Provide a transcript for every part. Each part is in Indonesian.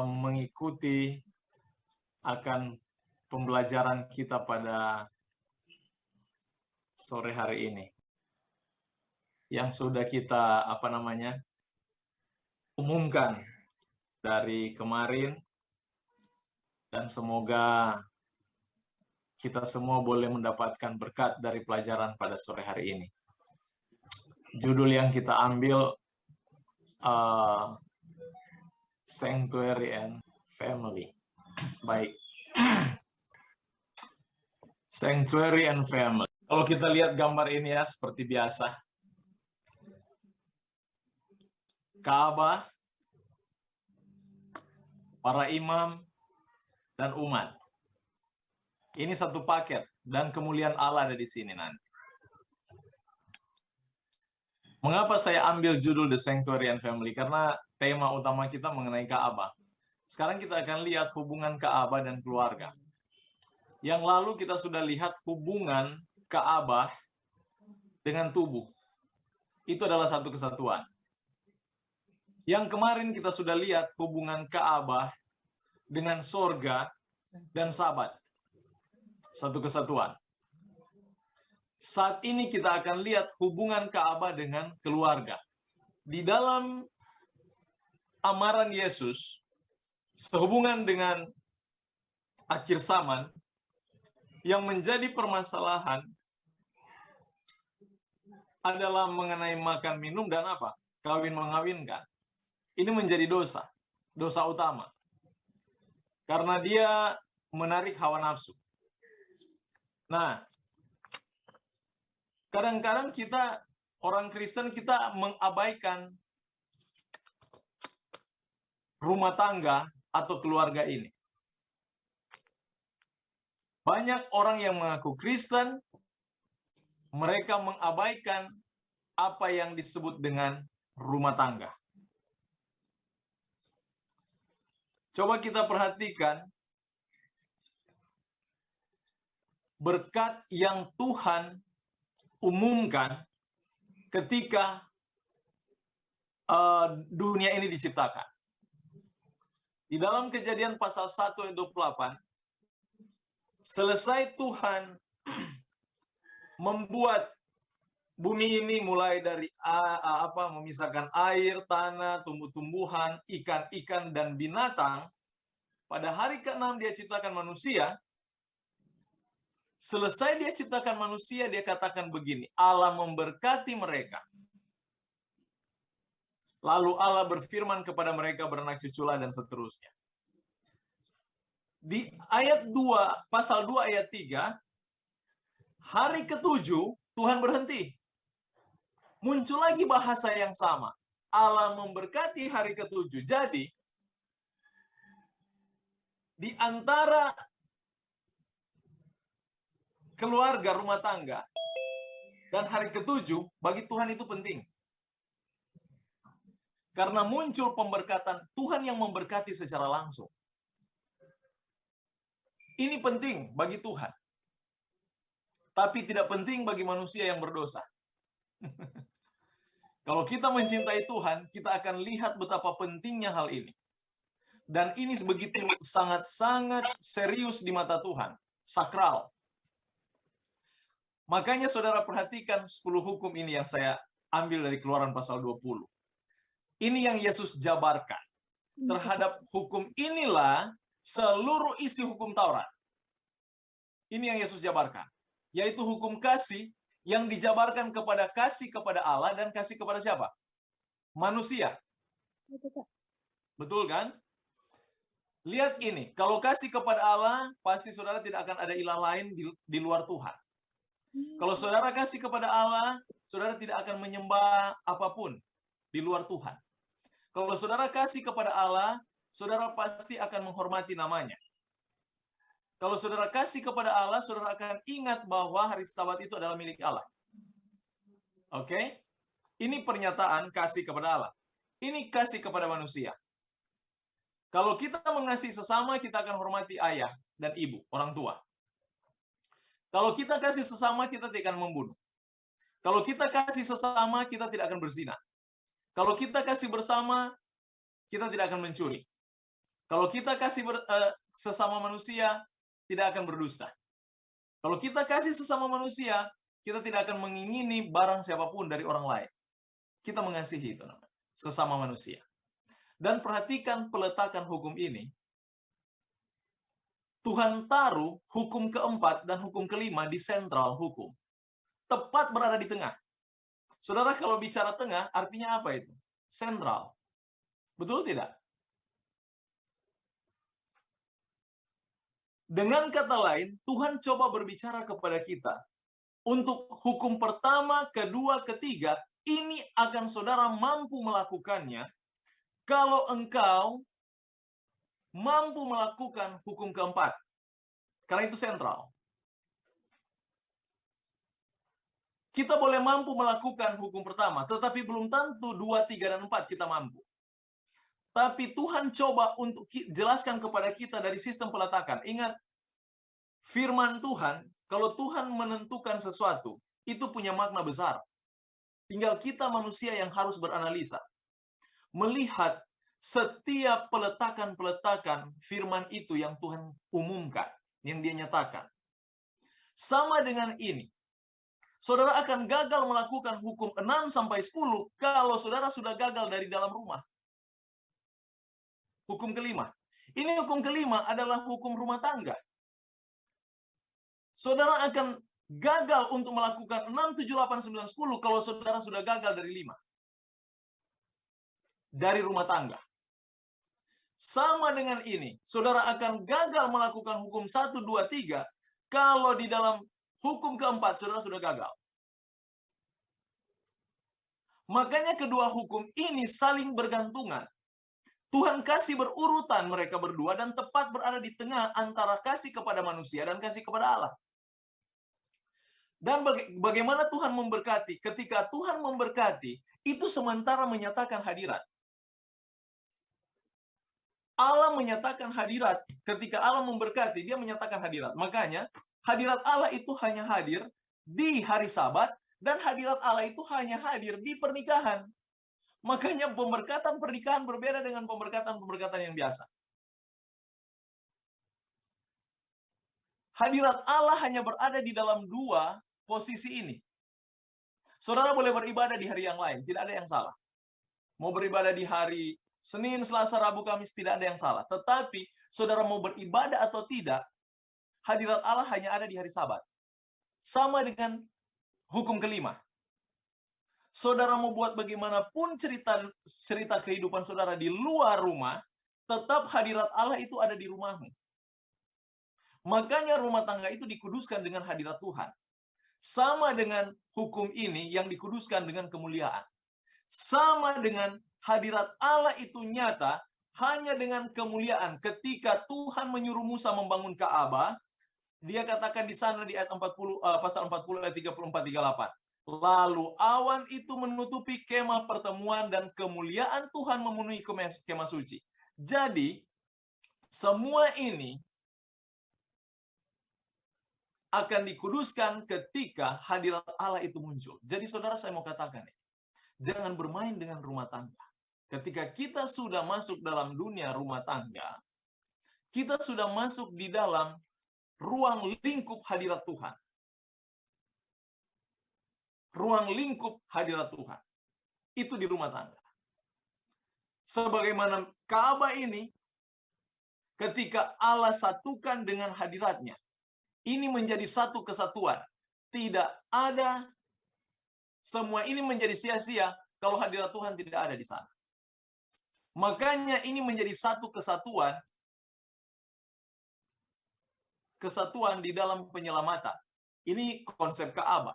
mengikuti akan pembelajaran kita pada sore hari ini. Yang sudah kita umumkan dari kemarin, dan semoga kita semua boleh mendapatkan berkat dari pelajaran pada sore hari ini. Judul yang kita ambil Sanctuary and Family. Baik. Sanctuary and Family. Kalau kita lihat gambar ini ya, seperti biasa. Ka'bah, para imam, dan umat. Ini satu paket, dan kemuliaan Allah ada di sini nanti. Mengapa saya ambil judul The Sanctuary and Family? Karena tema utama kita mengenai Ka'bah. Sekarang kita akan lihat hubungan Ka'bah dan keluarga. Yang lalu kita sudah lihat hubungan Ka'bah dengan tubuh. Itu adalah satu kesatuan. Yang kemarin kita sudah lihat hubungan Ka'bah dengan sorga dan Sabat. Satu kesatuan. Saat ini kita akan lihat hubungan Ka'bah dengan keluarga. Di dalam amaran Yesus, sehubungan dengan akhir zaman, yang menjadi permasalahan adalah mengenai makan minum dan apa? Kawin mengawinkan. Ini menjadi dosa. Dosa utama. Karena dia menarik hawa nafsu. Nah, kadang-kadang kita, orang Kristen, kita mengabaikan rumah tangga atau keluarga ini. Banyak orang yang mengaku Kristen, mereka mengabaikan apa yang disebut dengan rumah tangga. Coba kita perhatikan berkat yang Tuhan umumkan ketika dunia ini diciptakan. Di dalam Kejadian pasal 1 ayat 28, selesai Tuhan membuat bumi ini mulai dari memisahkan air, tanah, tumbuh-tumbuhan, ikan-ikan, dan binatang. Pada hari ke-6 dia ciptakan manusia. Selesai dia ciptakan manusia, dia katakan begini, Allah memberkati mereka. Lalu Allah berfirman kepada mereka, beranak cuculah, dan seterusnya. Di ayat 2, pasal 2 ayat 3, hari ke-7, Tuhan berhenti. Muncul lagi bahasa yang sama. Allah memberkati hari ke-7. Jadi, di antara keluarga, rumah tangga, dan hari ke-7, bagi Tuhan itu penting. Karena muncul pemberkatan, Tuhan yang memberkati secara langsung. Ini penting bagi Tuhan. Tapi tidak penting bagi manusia yang berdosa. Kalau kita mencintai Tuhan, kita akan lihat betapa pentingnya hal ini. Dan ini begitu sangat-sangat serius di mata Tuhan. Sakral. Makanya saudara perhatikan 10 hukum ini yang saya ambil dari Keluaran pasal 20. Ini yang Yesus jabarkan. Terhadap hukum inilah seluruh isi hukum Taurat. Ini yang Yesus jabarkan. Yaitu hukum kasih yang dijabarkan kepada kasih kepada Allah dan kasih kepada siapa? Manusia. Betul kan? Lihat ini, kalau kasih kepada Allah, pasti saudara tidak akan ada ilah lain di luar Tuhan. Kalau saudara kasih kepada Allah, saudara tidak akan menyembah apapun di luar Tuhan. Kalau saudara kasih kepada Allah, saudara pasti akan menghormati namanya. Kalau saudara kasih kepada Allah, saudara akan ingat bahwa hari Sabat itu adalah milik Allah. Oke? Ini pernyataan kasih kepada Allah. Ini kasih kepada manusia. Kalau kita mengasihi sesama, kita akan hormati ayah dan ibu, orang tua. Kalau kita kasih sesama, kita tidak akan membunuh. Kalau kita kasih sesama, kita tidak akan berzina. Kalau kita kasih bersama, kita tidak akan mencuri. Kalau kita kasih sesama manusia, tidak akan berdusta. Kalau kita kasih sesama manusia, kita tidak akan mengingini barang siapapun dari orang lain. Kita mengasihi itu namanya, sesama manusia. Dan perhatikan peletakan hukum ini. Tuhan taruh hukum keempat dan hukum kelima di sentral hukum. Tepat berada di tengah. Saudara, kalau bicara tengah, artinya apa itu? Sentral. Betul tidak? Dengan kata lain, Tuhan coba berbicara kepada kita. Untuk hukum pertama, kedua, ketiga, ini akan saudara mampu melakukannya kalau engkau mampu melakukan hukum keempat. Karena itu sentral. Kita boleh mampu melakukan hukum pertama, tetapi belum tentu 2, 3, dan 4 kita mampu. Tapi Tuhan coba untuk jelaskan kepada kita dari sistem peletakan. Ingat, firman Tuhan, kalau Tuhan menentukan sesuatu, itu punya makna besar. Tinggal kita manusia yang harus beranalisa. Melihat setiap peletakan-peletakan firman itu yang Tuhan umumkan, yang Dia nyatakan. Sama dengan ini. Saudara akan gagal melakukan hukum 6-10 kalau saudara sudah gagal dari dalam rumah. Hukum kelima. Ini hukum kelima adalah hukum rumah tangga. Saudara akan gagal untuk melakukan 6, 7, 8, 9, 10 kalau saudara sudah gagal dari 5. Dari rumah tangga. Sama dengan ini, saudara akan gagal melakukan hukum 1, 2, 3 kalau di dalam hukum keempat saudara sudah gagal. Makanya kedua hukum ini saling bergantungan. Tuhan kasih berurutan mereka berdua dan tepat berada di tengah antara kasih kepada manusia dan kasih kepada Allah. Dan bagaimana Tuhan memberkati? Ketika Tuhan memberkati, itu sementara menyatakan hadirat. Allah menyatakan hadirat. Ketika Allah memberkati, Dia menyatakan hadirat. Makanya, hadirat Allah itu hanya hadir di hari Sabat, dan hadirat Allah itu hanya hadir di pernikahan. Makanya pemberkatan pernikahan berbeda dengan pemberkatan-pemberkatan yang biasa. Hadirat Allah hanya berada di dalam 2 posisi ini. Saudara boleh beribadah di hari yang lain, tidak ada yang salah. Mau beribadah di hari Senin, Selasa, Rabu, Kamis, tidak ada yang salah. Tetapi, saudara mau beribadah atau tidak, hadirat Allah hanya ada di hari Sabat. Sama dengan hukum kelima. Saudara mau buat bagaimanapun cerita kehidupan saudara di luar rumah, tetap hadirat Allah itu ada di rumahmu. Makanya rumah tangga itu dikuduskan dengan hadirat Tuhan. Sama dengan hukum ini yang dikuduskan dengan kemuliaan. Sama dengan hadirat Allah itu nyata hanya dengan kemuliaan. Ketika Tuhan menyuruh Musa membangun Ka'bah, Dia katakan di sana di ayat 40 pasal 40 ayat 34-38. Lalu awan itu menutupi kemah pertemuan dan kemuliaan Tuhan memenuhi kemah suci. Jadi, semua ini akan dikuduskan ketika hadirat Allah itu muncul. Jadi saudara, saya mau katakan, jangan bermain dengan rumah tangga. Ketika kita sudah masuk dalam dunia rumah tangga, kita sudah masuk di dalam ruang lingkup hadirat Tuhan. Ruang lingkup hadirat Tuhan. Itu di rumah tangga. Sebagaimana Ka'bah ini, ketika Allah satukan dengan hadiratnya, ini menjadi satu kesatuan. Tidak ada, semua ini menjadi sia-sia kalau hadirat Tuhan tidak ada di sana. Makanya ini menjadi satu kesatuan, kesatuan di dalam penyelamatan. Ini konsep Ka'bah.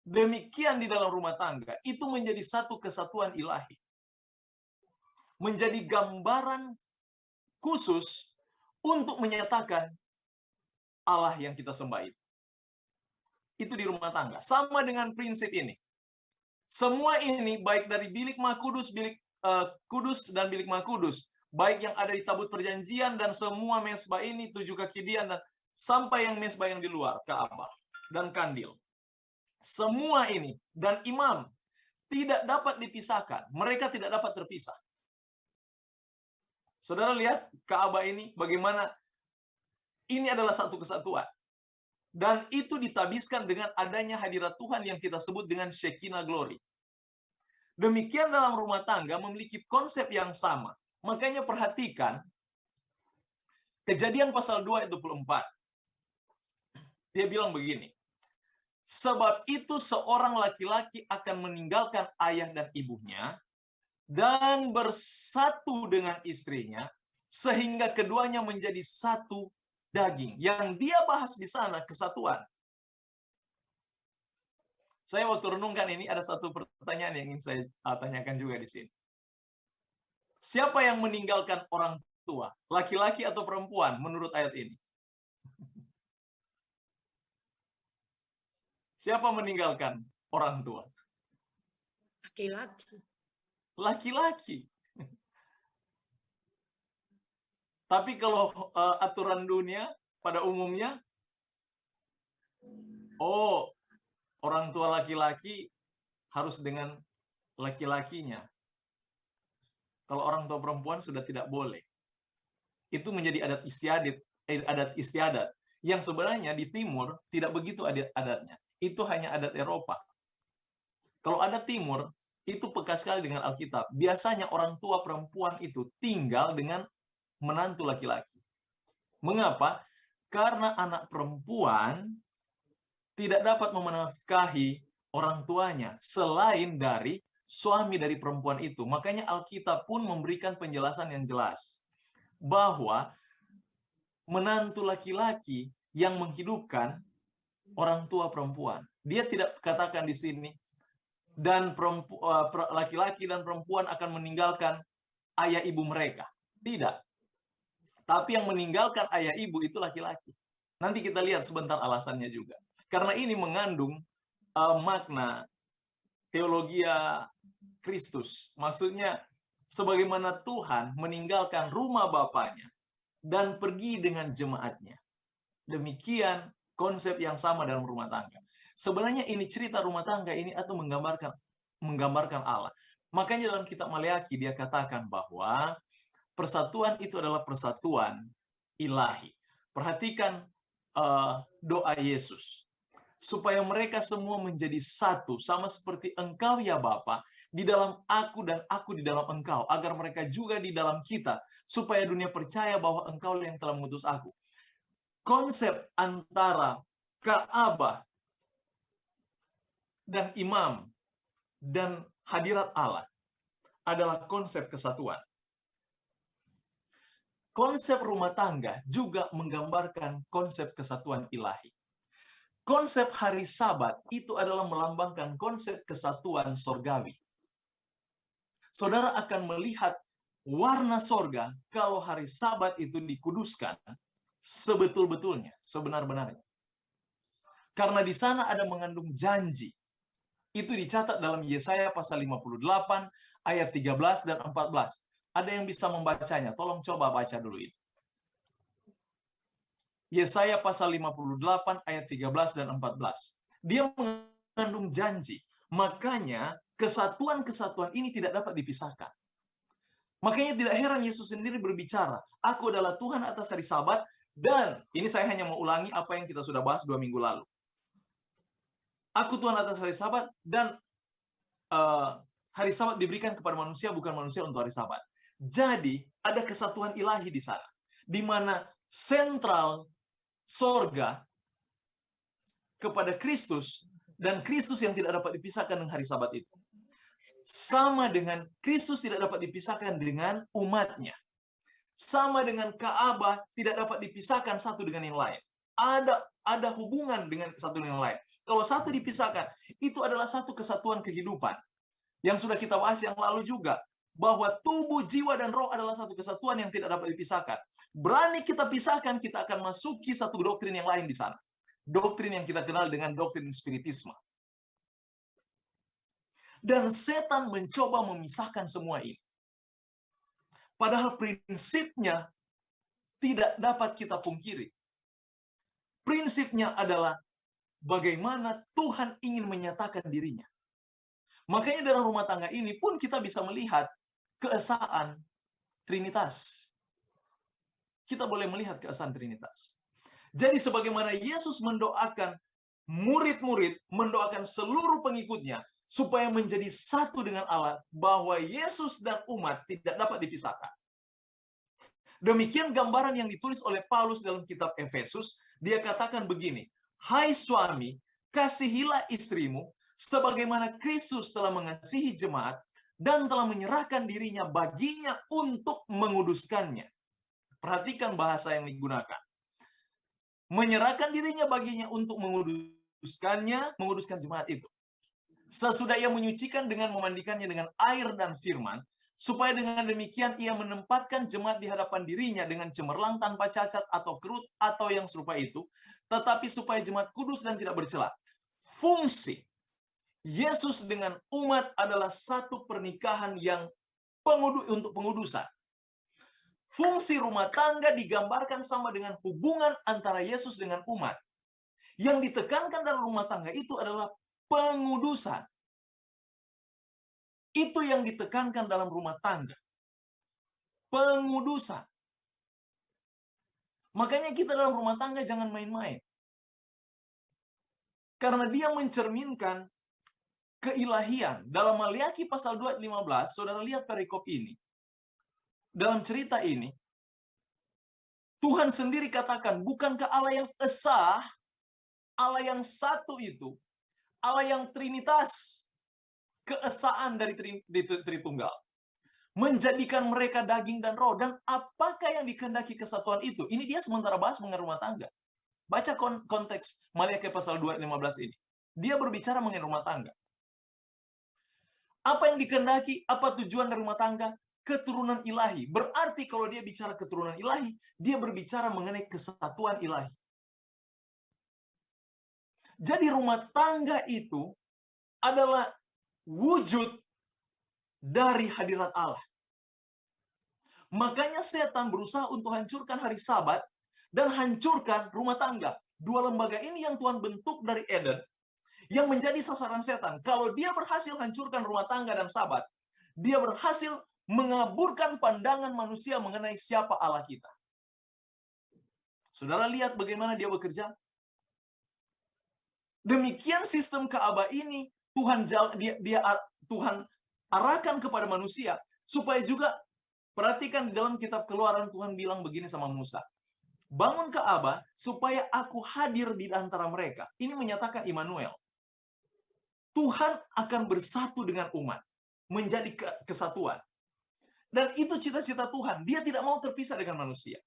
Demikian di dalam rumah tangga, itu menjadi satu kesatuan ilahi. Menjadi gambaran khusus untuk menyatakan Allah yang kita sembah itu. Itu di rumah tangga. Sama dengan prinsip ini. Semua ini, baik dari bilik Maha Kudus, bilik kudus dan bilik Maha Kudus, baik yang ada di tabut perjanjian dan semua mezbah ini, 7 kaki dian, dan sampai yang mezbah yang di luar, Ka'bah dan kandil. Semua ini dan imam tidak dapat dipisahkan. Mereka tidak dapat terpisah. Saudara lihat Ka'bah ini bagaimana ini adalah satu kesatuan. Dan itu ditabiskan dengan adanya hadirat Tuhan yang kita sebut dengan Shekinah Glory. Demikian dalam rumah tangga memiliki konsep yang sama. Makanya perhatikan Kejadian pasal 2 ayat 24. Dia bilang begini. Sebab itu seorang laki-laki akan meninggalkan ayah dan ibunya dan bersatu dengan istrinya sehingga keduanya menjadi satu daging. Yang dia bahas di sana kesatuan. Saya waktu renungkan ini ada satu pertanyaan yang ingin saya tanyakan juga di sini. Siapa yang meninggalkan orang tua? Laki-laki atau perempuan menurut ayat ini? Siapa meninggalkan orang tua? Laki-laki. Laki-laki. Tapi kalau aturan dunia pada umumnya, orang tua laki-laki harus dengan laki-lakinya. Kalau orang tua perempuan sudah tidak boleh. Itu menjadi adat istiadat. Yang sebenarnya di timur tidak begitu adatnya. Itu hanya adat Eropa. Kalau adat timur, itu peka sekali dengan Alkitab. Biasanya orang tua perempuan itu tinggal dengan menantu laki-laki. Mengapa? Karena anak perempuan tidak dapat menafkahi orang tuanya selain dari suami dari perempuan itu. Makanya Alkitab pun memberikan penjelasan yang jelas bahwa menantu laki-laki yang menghidupkan orang tua perempuan. Dia tidak katakan di sini dan laki-laki dan perempuan akan meninggalkan ayah ibu mereka. Tidak. Tapi yang meninggalkan ayah ibu itu laki-laki. Nanti kita lihat sebentar alasannya juga. Karena ini mengandung makna teologia Kristus. Maksudnya, sebagaimana Tuhan meninggalkan rumah bapaknya dan pergi dengan jemaatnya. Demikian konsep yang sama dalam rumah tangga. Sebenarnya ini cerita rumah tangga ini atau menggambarkan Allah. Makanya dalam kitab Maleakhi dia katakan bahwa persatuan itu adalah persatuan ilahi. Perhatikan doa Yesus. Supaya mereka semua menjadi satu, sama seperti Engkau ya Bapa, di dalam aku dan aku di dalam Engkau, agar mereka juga di dalam kita, supaya dunia percaya bahwa Engkau yang telah mengutus aku. Konsep antara Ka'bah dan imam dan hadirat Allah adalah konsep kesatuan. Konsep rumah tangga juga menggambarkan konsep kesatuan ilahi. Konsep hari Sabat itu adalah melambangkan konsep kesatuan sorgawi. Saudara akan melihat warna sorga kalau hari Sabat itu dikuduskan sebetul-betulnya, sebenar-benarnya. Karena di sana ada mengandung janji. Itu dicatat dalam Yesaya pasal 58 ayat 13 dan 14. Ada yang bisa membacanya? Tolong coba baca dulu itu. Yesaya pasal 58 ayat 13 dan 14. Dia mengandung janji. Makanya kesatuan-kesatuan ini tidak dapat dipisahkan. Makanya tidak heran Yesus sendiri berbicara, aku adalah Tuhan atas hari Sabat, dan ini saya hanya mau ulangi apa yang kita sudah bahas 2 minggu lalu. Aku Tuhan atas hari Sabat, dan hari Sabat diberikan kepada manusia, bukan manusia untuk hari Sabat. Jadi ada kesatuan ilahi di sana, di mana sentral sorga kepada Kristus, dan Kristus yang tidak dapat dipisahkan dengan hari Sabat itu. Sama dengan Kristus tidak dapat dipisahkan dengan umatnya. Sama dengan Ka'bah tidak dapat dipisahkan satu dengan yang lain. Ada hubungan dengan satu dengan yang lain. Kalau satu dipisahkan, itu adalah satu kesatuan kehidupan. Yang sudah kita bahas yang lalu juga. Bahwa tubuh, jiwa, dan roh adalah satu kesatuan yang tidak dapat dipisahkan. Berani kita pisahkan, kita akan masuki satu doktrin yang lain di sana. Doktrin yang kita kenal dengan doktrin spiritisme. Dan setan mencoba memisahkan semua ini. Padahal prinsipnya tidak dapat kita pungkiri. Prinsipnya adalah bagaimana Tuhan ingin menyatakan dirinya. Makanya dalam rumah tangga ini pun kita bisa melihat keesaan Trinitas. kita boleh melihat keesaan Trinitas. Jadi sebagaimana Yesus mendoakan murid-murid, mendoakan seluruh pengikutnya, supaya menjadi satu dengan Allah, bahwa Yesus dan umat tidak dapat dipisahkan. Demikian gambaran yang ditulis oleh Paulus dalam kitab Efesus. Dia katakan begini, hai suami, kasihilah istrimu, sebagaimana Kristus telah mengasihi jemaat, dan telah menyerahkan dirinya baginya untuk menguduskannya. Perhatikan bahasa yang digunakan. Menyerahkan dirinya baginya untuk menguduskannya, menguduskan jemaat itu. Sesudah ia menyucikan dengan memandikannya dengan air dan firman, supaya dengan demikian ia menempatkan jemaat di hadapan dirinya dengan cemerlang tanpa cacat atau kerut atau yang serupa itu, tetapi supaya jemaat kudus dan tidak bercela. Fungsi Yesus dengan umat adalah satu pernikahan yang untuk pengudusan. Fungsi rumah tangga digambarkan sama dengan hubungan antara Yesus dengan umat. Yang ditekankan dalam rumah tangga itu adalah pengudusan. Itu yang ditekankan dalam rumah tangga. Pengudusan. Makanya kita dalam rumah tangga jangan main-main. Karena dia mencerminkan keilahian. Dalam Maliaki pasal 2 ayat 15, saudara lihat perikop ini. Dalam cerita ini, Tuhan sendiri katakan, bukankah Allah yang esa, Allah yang satu itu, Allah yang Trinitas, keesaan dari Tritunggal, menjadikan mereka daging dan roh. Dan apakah yang dikehendaki kesatuan itu? Ini dia sementara bahas mengenai rumah tangga. Baca konteks Maliaki pasal 2 ayat 15 ini. Dia berbicara mengenai rumah tangga. Apa yang dikehendaki? Apa tujuan dari rumah tangga? Keturunan ilahi. Berarti kalau dia bicara keturunan ilahi, dia berbicara mengenai kesatuan ilahi. Jadi rumah tangga itu adalah wujud dari hadirat Allah. Makanya setan berusaha untuk hancurkan hari Sabat dan hancurkan rumah tangga. Dua lembaga ini yang Tuhan bentuk dari Eden, yang menjadi sasaran setan. Kalau dia berhasil hancurkan rumah tangga dan Sabat, dia berhasil mengaburkan pandangan manusia mengenai siapa Allah kita. Saudara lihat bagaimana dia bekerja? Demikian sistem Ka'bah ini Tuhan arahkan kepada manusia supaya juga, perhatikan di dalam kitab Keluaran Tuhan bilang begini sama Musa. Bangun Ka'bah supaya aku hadir di antara mereka. Ini menyatakan Immanuel. Tuhan akan bersatu dengan umat, menjadi kesatuan. Dan itu cita-cita Tuhan. Dia tidak mau terpisah dengan manusia.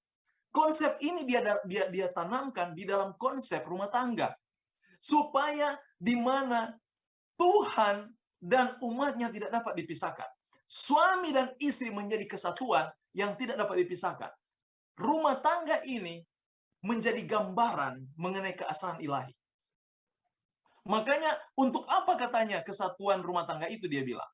Konsep ini dia tanamkan di dalam konsep rumah tangga. Supaya di mana Tuhan dan umatnya tidak dapat dipisahkan. Suami dan istri menjadi kesatuan yang tidak dapat dipisahkan. Rumah tangga ini menjadi gambaran mengenai keesaan ilahi. Makanya untuk apa katanya kesatuan rumah tangga itu dia bilang?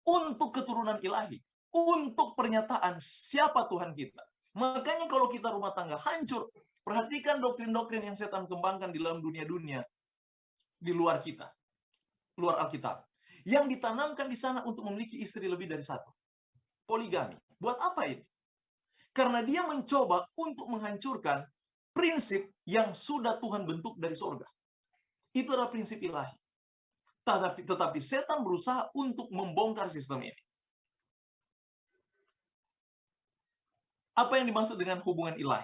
Untuk keturunan ilahi. Untuk pernyataan siapa Tuhan kita. Makanya kalau kita rumah tangga hancur, perhatikan doktrin-doktrin yang setan kembangkan di dalam dunia-dunia di luar kita, luar Alkitab, yang ditanamkan di sana untuk memiliki istri lebih dari satu. Poligami. Buat apa itu? Karena dia mencoba untuk menghancurkan prinsip yang sudah Tuhan bentuk dari surga. Itu adalah prinsip ilahi. Tetapi setan berusaha untuk membongkar sistem ini. Apa yang dimaksud dengan hubungan ilahi?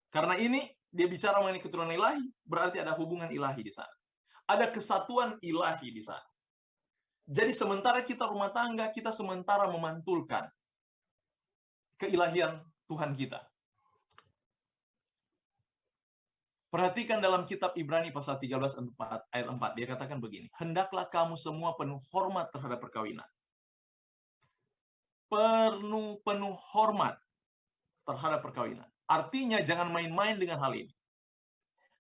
Karena ini dia bicara mengenai keturunan ilahi, berarti ada hubungan ilahi di sana. Ada kesatuan ilahi di sana. Jadi sementara kita rumah tangga, kita sementara memantulkan keilahian Tuhan kita. Perhatikan dalam kitab Ibrani pasal 13 ayat 4, dia katakan begini, hendaklah kamu semua penuh hormat terhadap perkawinan. Penuh hormat terhadap perkawinan. Artinya jangan main-main dengan hal ini.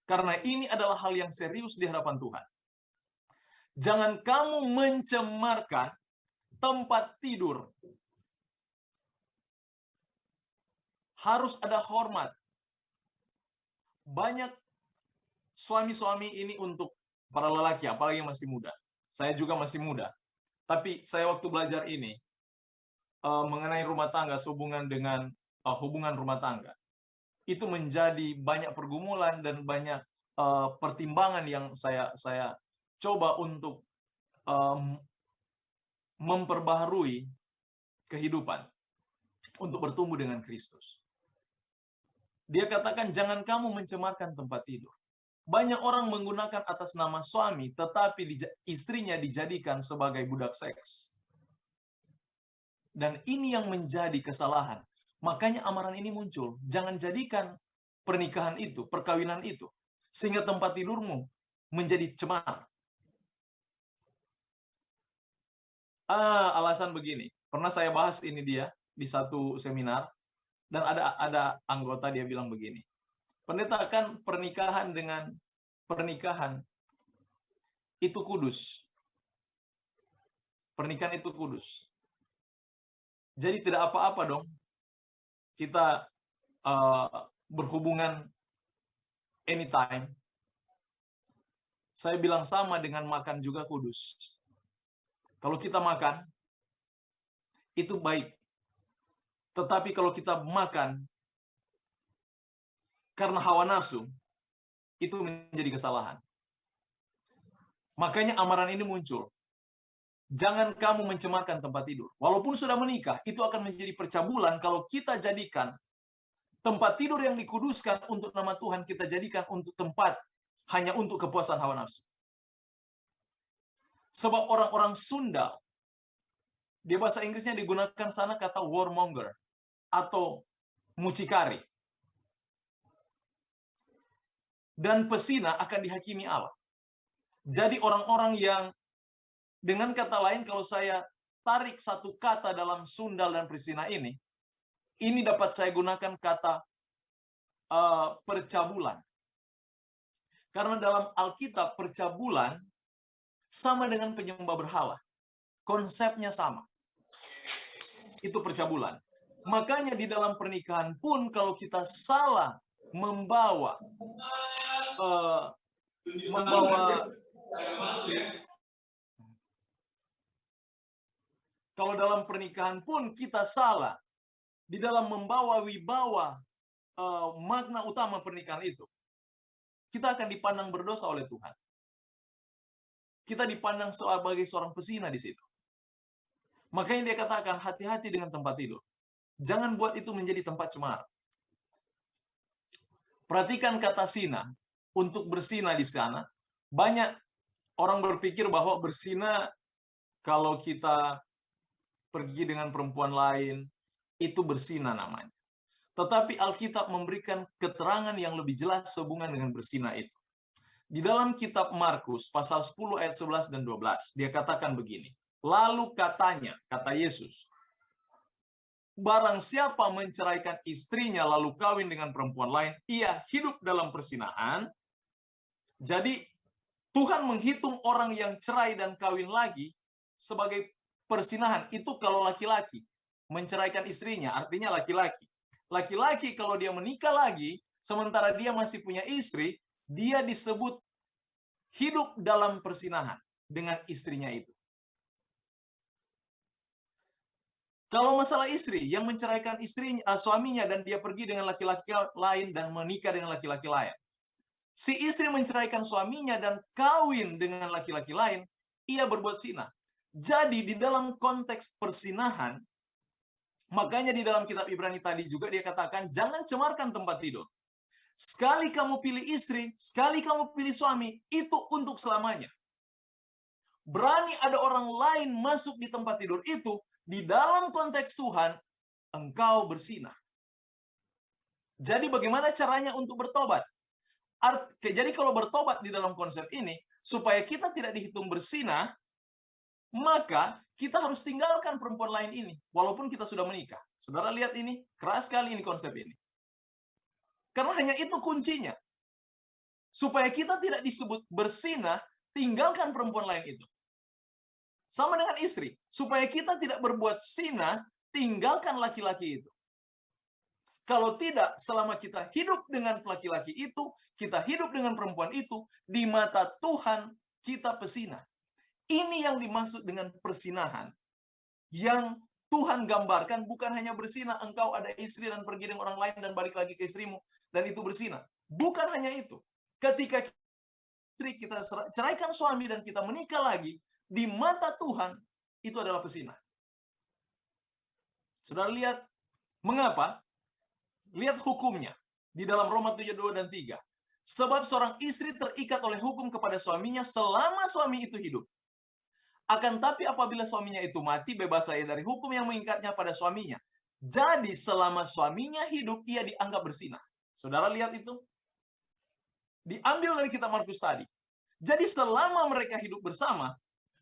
Karena ini adalah hal yang serius di hadapan Tuhan. Jangan kamu mencemarkan tempat tidur. Harus ada hormat. Banyak suami-suami ini untuk para lelaki, apalagi yang masih muda. Saya juga masih muda. Tapi saya waktu belajar ini, mengenai rumah tangga sehubungan dengan hubungan rumah tangga. Itu menjadi banyak pergumulan dan banyak pertimbangan yang saya coba untuk memperbaharui kehidupan untuk bertumbuh dengan Kristus. Dia katakan, jangan kamu mencemarkan tempat tidur. Banyak orang menggunakan atas nama suami, tetapi istrinya dijadikan sebagai budak seks. Dan ini yang menjadi kesalahan. Makanya amaran ini muncul. Jangan jadikan pernikahan itu, perkawinan itu, sehingga tempat tidurmu menjadi cemar. Alasan begini. Pernah saya bahas ini dia di satu seminar, dan ada anggota dia bilang begini. Pendeta, kan pernikahan dengan pernikahan itu kudus. Pernikahan itu kudus. Jadi tidak apa-apa dong kita berhubungan anytime. Saya bilang sama dengan makan juga kudus. Kalau kita makan, itu baik. Tetapi kalau kita makan karena hawa nafsu, itu menjadi kesalahan. Makanya amaran ini muncul. Jangan kamu mencemarkan tempat tidur. Walaupun sudah menikah, itu akan menjadi percabulan kalau kita jadikan tempat tidur yang dikuduskan untuk nama Tuhan, kita jadikan untuk tempat hanya untuk kepuasan hawa nafsu. Sebab orang-orang Sunda, di bahasa Inggrisnya digunakan sana kata warmonger atau mucikari. Dan pesina akan dihakimi Allah. Jadi orang-orang yang, dengan kata lain, kalau saya tarik satu kata dalam Sundal dan Pesina ini dapat saya gunakan kata percabulan. Karena dalam Alkitab percabulan sama dengan penyembah berhala. Konsepnya sama. Itu percabulan. Makanya di dalam pernikahan pun kalau kita salah membawa kalau dalam pernikahan pun kita salah di dalam membawa wibawa makna utama pernikahan itu, kita akan dipandang berdosa oleh Tuhan. Kita dipandang sebagai seorang pesina di situ. Makanya dia katakan, hati-hati dengan tempat tidur. Jangan buat itu menjadi tempat cemar. Perhatikan kata sina. Untuk bersina di sana, banyak orang berpikir bahwa bersina kalau kita pergi dengan perempuan lain, itu bersina namanya. Tetapi Alkitab memberikan keterangan yang lebih jelas sehubungan dengan bersina itu. Di dalam kitab Markus, pasal 10 ayat 11 dan 12, dia katakan begini. Lalu katanya, kata Yesus, barang siapa menceraikan istrinya lalu kawin dengan perempuan lain, ia hidup dalam persinahan. Jadi, Tuhan menghitung orang yang cerai dan kawin lagi sebagai persinahan. Itu kalau laki-laki menceraikan istrinya, artinya laki-laki. Laki-laki kalau dia menikah lagi, sementara dia masih punya istri, dia disebut hidup dalam persinahan dengan istrinya itu. Kalau masalah istri yang menceraikan istrinya, suaminya, dan dia pergi dengan laki-laki lain dan menikah dengan laki-laki lain. Si istri menceraikan suaminya dan kawin dengan laki-laki lain, ia berbuat zina. Jadi di dalam konteks persinahan, makanya di dalam kitab Ibrani tadi juga dia katakan, jangan cemarkan tempat tidur. Sekali kamu pilih istri, sekali kamu pilih suami, itu untuk selamanya. Berani ada orang lain masuk di tempat tidur itu, di dalam konteks Tuhan, engkau bersinah. Jadi bagaimana caranya untuk bertobat? Jadi kalau bertobat di dalam konsep ini, supaya kita tidak dihitung bersinah, maka kita harus tinggalkan perempuan lain ini, walaupun kita sudah menikah. Saudara lihat ini, keras sekali ini konsep ini. Karena hanya itu kuncinya. Supaya kita tidak disebut bersinah, tinggalkan perempuan lain itu. Sama dengan istri, supaya kita tidak berbuat zina, tinggalkan laki-laki itu. Kalau tidak, selama kita hidup dengan laki-laki itu, kita hidup dengan perempuan itu, di mata Tuhan kita pesina. Ini yang dimaksud dengan persinahan yang Tuhan gambarkan bukan hanya bersinah, engkau ada istri dan pergi dengan orang lain dan balik lagi ke istrimu, dan itu bersinah. Bukan hanya itu. Ketika istri kita ceraikan suami dan kita menikah lagi, di mata Tuhan, itu adalah pezinah. Saudara lihat, mengapa? Lihat hukumnya di dalam Roma 7:2 dan 3. Sebab seorang istri terikat oleh hukum kepada suaminya selama suami itu hidup. Akan tapi apabila suaminya itu mati, bebaslah ia dari hukum yang mengikatnya pada suaminya. Jadi selama suaminya hidup, ia dianggap bersinah. Saudara lihat itu? Diambil dari kitab Markus tadi. Jadi selama mereka hidup bersama,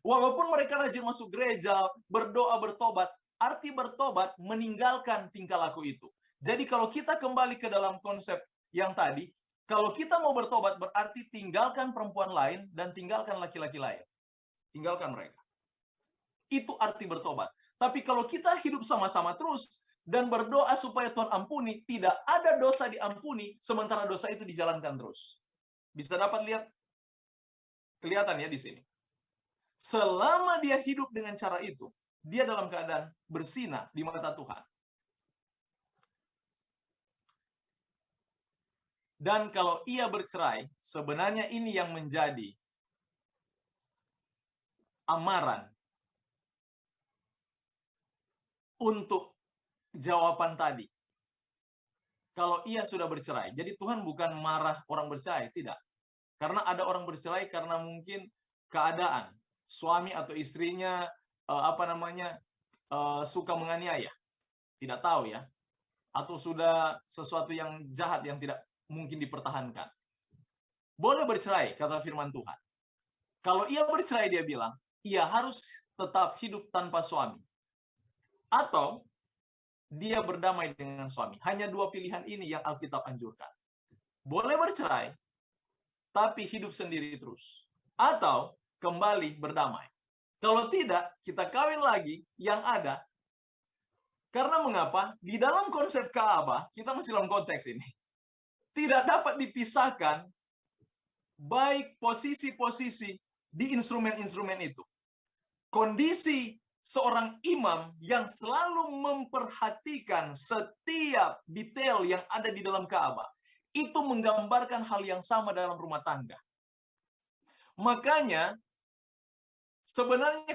walaupun mereka rajin masuk gereja, berdoa, bertobat, arti bertobat meninggalkan tingkah laku itu. Jadi kalau kita kembali ke dalam konsep yang tadi, kalau kita mau bertobat berarti tinggalkan perempuan lain dan tinggalkan laki-laki lain. Tinggalkan mereka. Itu arti bertobat. Tapi kalau kita hidup sama-sama terus dan berdoa supaya Tuhan ampuni, tidak ada dosa diampuni, sementara dosa itu dijalankan terus. Bisa dapat lihat? Kelihatan ya di sini. Selama dia hidup dengan cara itu, dia dalam keadaan bersinah di mata Tuhan. Dan kalau ia bercerai, sebenarnya ini yang menjadi amaran untuk jawaban tadi. Kalau ia sudah bercerai, jadi Tuhan bukan marah orang bercerai, tidak. Karena ada orang bercerai karena mungkin keadaan suami atau istrinya suka menganiaya, tidak tahu ya, atau sudah sesuatu yang jahat yang tidak mungkin dipertahankan. Boleh bercerai, kata firman Tuhan. Kalau ia bercerai, dia bilang, ia harus tetap hidup tanpa suami. Atau dia berdamai dengan suami. Hanya dua pilihan ini yang Alkitab anjurkan. Boleh bercerai, tapi hidup sendiri terus. Atau kembali berdamai. Kalau tidak, kita kawin lagi yang ada. Karena mengapa? Di dalam konsep Ka'bah, kita masih dalam konteks ini. Tidak dapat dipisahkan baik posisi-posisi di instrumen-instrumen itu. Kondisi seorang imam yang selalu memperhatikan setiap detail yang ada di dalam Ka'bah, itu menggambarkan hal yang sama dalam rumah tangga. Makanya, sebenarnya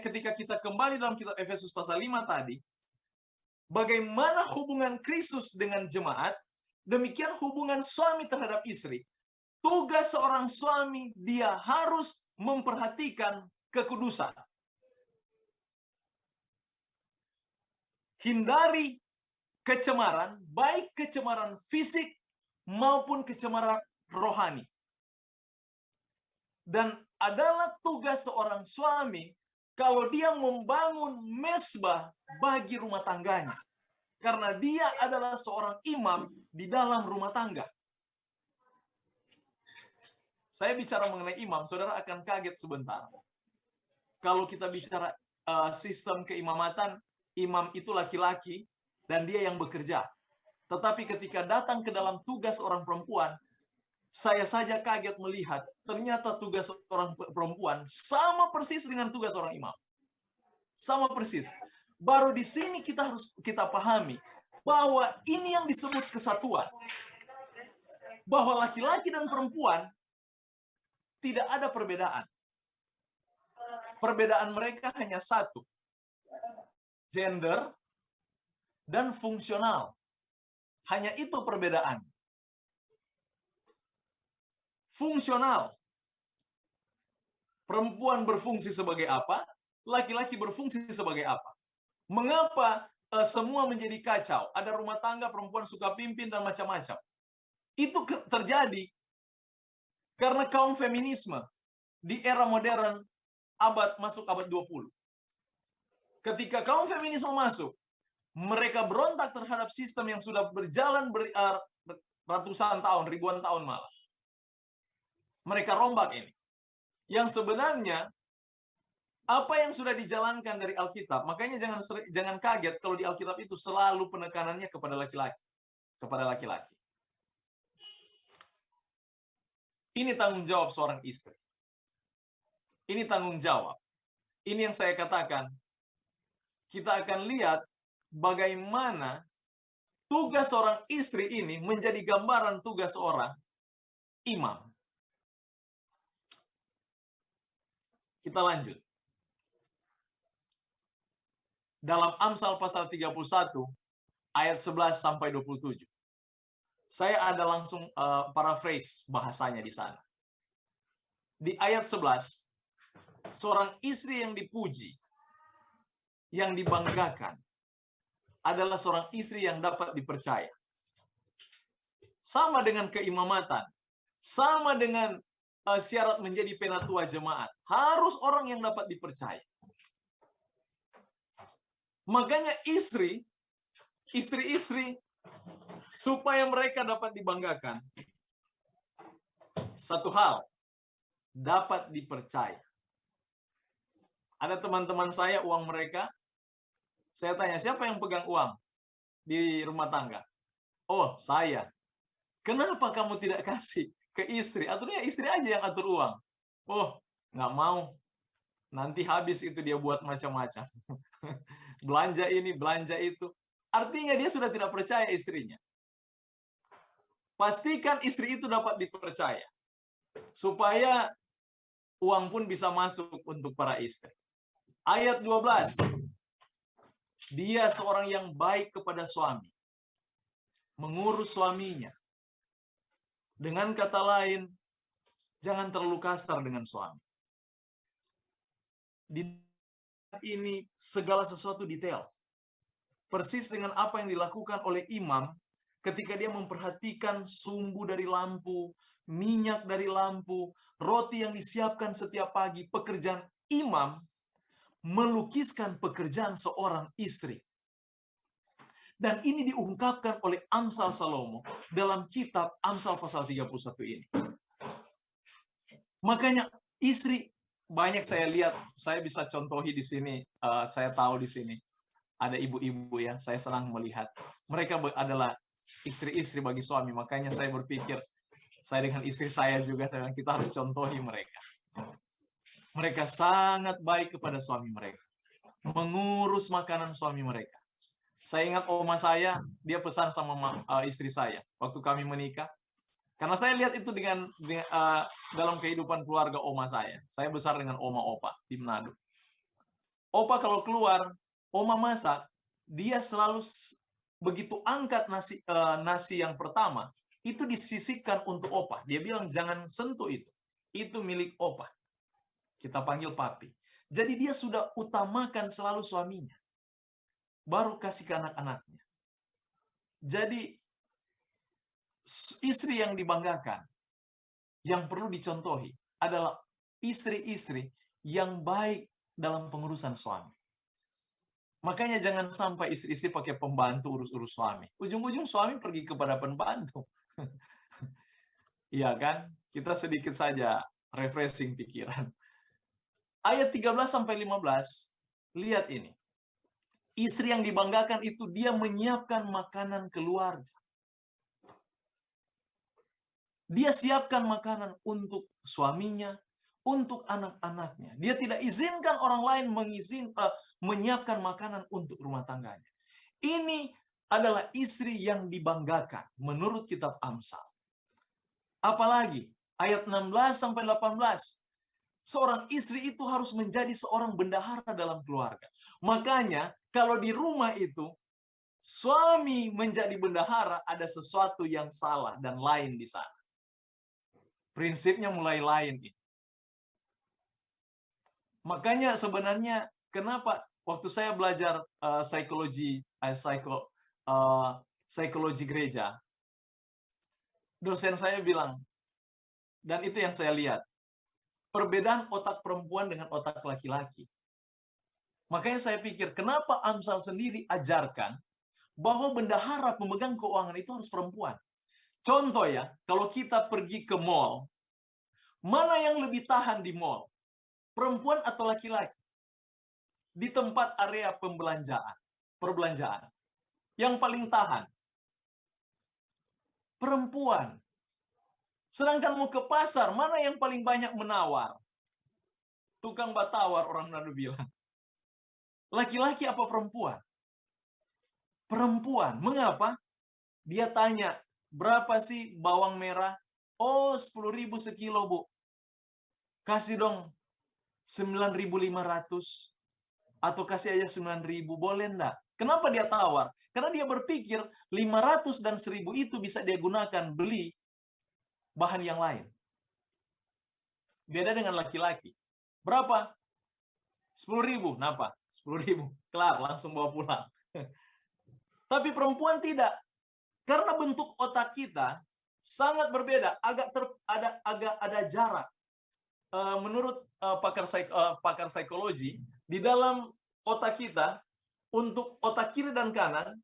ketika kita kembali dalam kitab Efesus pasal 5 tadi, bagaimana hubungan Kristus dengan jemaat, demikian hubungan suami terhadap istri. Tugas seorang suami, dia harus memperhatikan kekudusan. Hindari kecemaran, baik kecemaran fisik maupun kecemaran rohani. Dan adalah tugas seorang suami kalau dia membangun mesbah bagi rumah tangganya. Karena dia adalah seorang imam di dalam rumah tangga. Saya bicara mengenai imam, saudara akan kaget sebentar. Kalau kita bicara sistem keimamatan, imam itu laki-laki dan dia yang bekerja. Tetapi ketika datang ke dalam tugas orang perempuan, saya saja kaget melihat ternyata tugas orang perempuan sama persis dengan tugas orang imam. Sama persis. Baru di sini kita pahami bahwa ini yang disebut kesatuan. Bahwa laki-laki dan perempuan tidak ada perbedaan. Perbedaan mereka hanya satu. Gender dan fungsional. Hanya itu perbedaan. Fungsional. Perempuan berfungsi sebagai apa? Laki-laki berfungsi sebagai apa? Mengapa semua menjadi kacau? Ada rumah tangga, perempuan suka pimpin, dan macam-macam. Itu terjadi karena kaum feminisme di era modern masuk abad 20. Ketika kaum feminisme masuk, mereka berontak terhadap sistem yang sudah berjalan ratusan tahun, ribuan tahun malah. Mereka rombak ini. Yang sebenarnya apa yang sudah dijalankan dari Alkitab, makanya jangan kaget kalau di Alkitab itu selalu penekanannya kepada laki-laki. Kepada laki-laki. Ini tanggung jawab seorang istri. Ini tanggung jawab. Ini yang saya katakan, kita akan lihat bagaimana tugas seorang istri ini menjadi gambaran tugas seorang imam. Kita lanjut. Dalam Amsal pasal 31 ayat 11 sampai 27. Saya ada langsung paraphrase bahasanya di sana. Di ayat 11, seorang istri yang dipuji, yang dibanggakan, adalah seorang istri yang dapat dipercaya. Sama dengan keimamatan, sama dengan syarat menjadi penatua jemaat. Harus orang yang dapat dipercaya. Makanya istri-istri, supaya mereka dapat dibanggakan, satu hal, dapat dipercaya. Ada teman-teman saya, uang mereka, saya tanya, siapa yang pegang uang di rumah tangga? Oh, saya. Kenapa kamu tidak kasih ke istri? Aturnya istri aja yang atur uang. Oh, nggak mau. Nanti habis itu dia buat macam-macam. Belanja ini, belanja itu. Artinya dia sudah tidak percaya istrinya. Pastikan istri itu dapat dipercaya. Supaya uang pun bisa masuk untuk para istri. Ayat 12. Dia seorang yang baik kepada suami. Mengurus suaminya. Dengan kata lain, jangan terlalu kasar dengan suami. Di ini segala sesuatu detail. Persis dengan apa yang dilakukan oleh imam ketika dia memperhatikan sumbu dari lampu, minyak dari lampu, roti yang disiapkan setiap pagi. Pekerjaan imam melukiskan pekerjaan seorang istri. Dan ini diungkapkan oleh Amsal Salomo dalam kitab Amsal pasal 31 ini. Makanya istri, banyak saya lihat, saya bisa contohi di sini, saya tahu di sini ada ibu-ibu ya, saya senang melihat. Mereka adalah istri-istri bagi suami, makanya saya berpikir, saya dengan istri saya juga, kita harus contohi mereka. Mereka sangat baik kepada suami mereka. Mengurus makanan suami mereka. Saya ingat oma saya, dia pesan sama istri saya, waktu kami menikah. Karena saya lihat itu dengan dalam kehidupan keluarga oma saya. Saya besar dengan oma opa di Manado. Opa kalau keluar, oma masak, dia selalu begitu angkat nasi yang pertama, itu disisihkan untuk opa. Dia bilang jangan sentuh itu. Itu milik opa. Kita panggil papi. Jadi dia sudah utamakan selalu suaminya. Baru kasih ke anak-anaknya. Jadi istri yang dibanggakan, yang perlu dicontohi, adalah istri-istri yang baik dalam pengurusan suami. Makanya jangan sampai istri-istri pakai pembantu urus-urus suami. Ujung-ujung suami pergi kepada pembantu. Iya kan? Kita sedikit saja refreshing pikiran. Ayat 13-15, lihat ini. Istri yang dibanggakan itu dia menyiapkan makanan keluarga. Dia siapkan makanan untuk suaminya, untuk anak-anaknya. Dia tidak izinkan orang lain menyiapkan makanan untuk rumah tangganya. Ini adalah istri yang dibanggakan menurut kitab Amsal. Apalagi ayat 16-18. Seorang istri itu harus menjadi seorang bendahara dalam keluarga. Makanya kalau di rumah itu suami menjadi bendahara, ada sesuatu yang salah dan lain di sana. Prinsipnya mulai lain. Makanya sebenarnya kenapa waktu saya belajar psikologi gereja, dosen saya bilang, dan itu yang saya lihat, perbedaan otak perempuan dengan otak laki-laki. Makanya saya pikir, kenapa Amsal sendiri ajarkan bahwa bendahara pemegang keuangan itu harus perempuan. Contoh ya, kalau kita pergi ke mall, mana yang lebih tahan di mall? Perempuan atau laki-laki? Di tempat area perbelanjaan. Yang paling tahan? Perempuan. Sedangkan mau ke pasar, mana yang paling banyak menawar? Tukang batawar, orang Manado bilang. Laki-laki apa perempuan? Perempuan. Mengapa? Dia tanya, berapa sih bawang merah? Oh, 10.000 sekilo, Bu. Kasih dong 9.500. Atau kasih aja 9.000, boleh enggak? Kenapa dia tawar? Karena dia berpikir 500 dan 1.000 itu bisa dia gunakan beli bahan yang lain. Beda dengan laki-laki. Berapa? 10.000. Kenapa? 10.000. Kelar, langsung bawa pulang. Tapi perempuan tidak. Karena bentuk otak kita sangat berbeda, agak ada jarak. Menurut pakar psikologi, di dalam otak kita, untuk otak kiri dan kanan,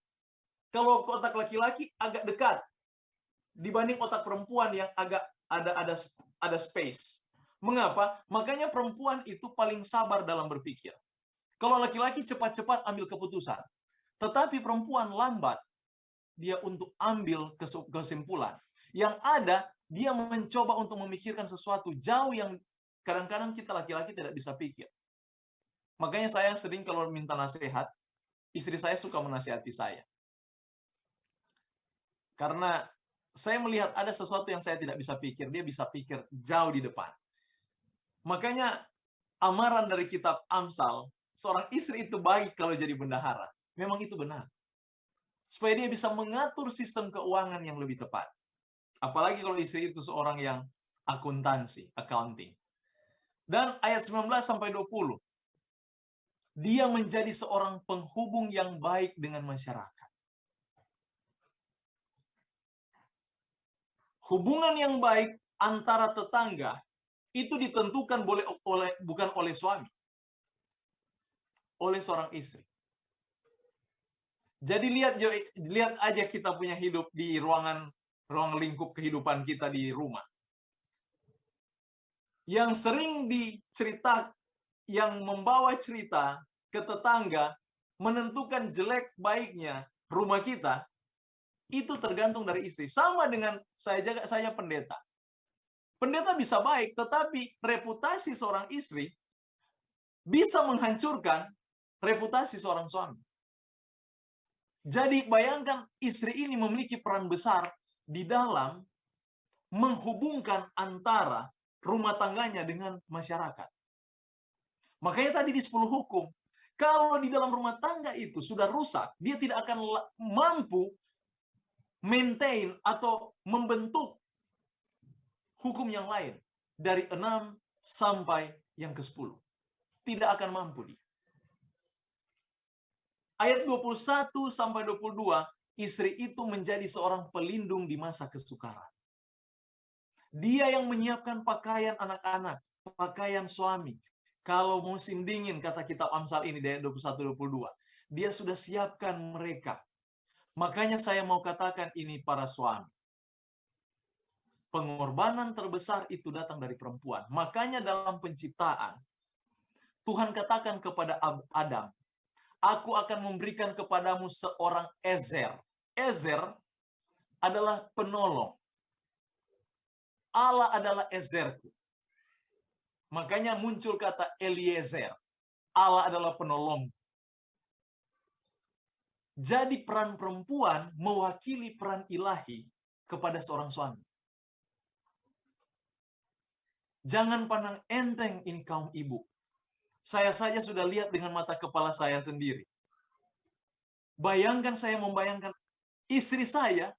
kalau otak laki-laki agak dekat dibanding otak perempuan yang agak ada space. Mengapa? Makanya perempuan itu paling sabar dalam berpikir. Kalau laki-laki cepat-cepat ambil keputusan, tetapi perempuan lambat dia untuk ambil kesimpulan. Yang ada, dia mencoba untuk memikirkan sesuatu jauh yang kadang-kadang kita laki-laki tidak bisa pikir. Makanya saya sering kalau minta nasihat, istri saya suka menasihati saya. Karena saya melihat ada sesuatu yang saya tidak bisa pikir, dia bisa pikir jauh di depan. Makanya amaran dari kitab Amsal, seorang istri itu baik kalau jadi bendahara. Memang itu benar. Supaya dia bisa mengatur sistem keuangan yang lebih tepat. Apalagi kalau istri itu seorang yang akuntansi, accounting. Dan ayat 19 sampai 20. Dia menjadi seorang penghubung yang baik dengan masyarakat. Hubungan yang baik antara tetangga itu ditentukan bukan oleh suami, oleh seorang istri. Jadi lihat aja kita punya hidup di ruang lingkup kehidupan kita di rumah. Yang sering dicerita, yang membawa cerita ke tetangga, menentukan jelek baiknya rumah kita, itu tergantung dari istri. Sama dengan saya pendeta. Pendeta bisa baik, tetapi reputasi seorang istri bisa menghancurkan reputasi seorang suami. Jadi bayangkan istri ini memiliki peran besar di dalam menghubungkan antara rumah tangganya dengan masyarakat. Makanya tadi di 10 hukum, kalau di dalam rumah tangga itu sudah rusak, dia tidak akan mampu maintain atau membentuk hukum yang lain. Dari 6 sampai yang ke-10. Tidak akan mampu dia. Ayat 21 sampai 22, istri itu menjadi seorang pelindung di masa kesukaran. Dia yang menyiapkan pakaian anak-anak, pakaian suami. Kalau musim dingin, kata kitab Amsal ini, ayat 21-22, dia sudah siapkan mereka. Makanya saya mau katakan ini para suami. Pengorbanan terbesar itu datang dari perempuan. Makanya dalam penciptaan, Tuhan katakan kepada Adam, aku akan memberikan kepadamu seorang Ezer. Ezer adalah penolong. Allah adalah Ezerku. Makanya muncul kata Eliezer. Allah adalah penolong. Jadi peran perempuan mewakili peran ilahi kepada seorang suami. Jangan pandang enteng ini kaum ibu. Saya saja sudah lihat dengan mata kepala saya sendiri. Bayangkan saya membayangkan istri saya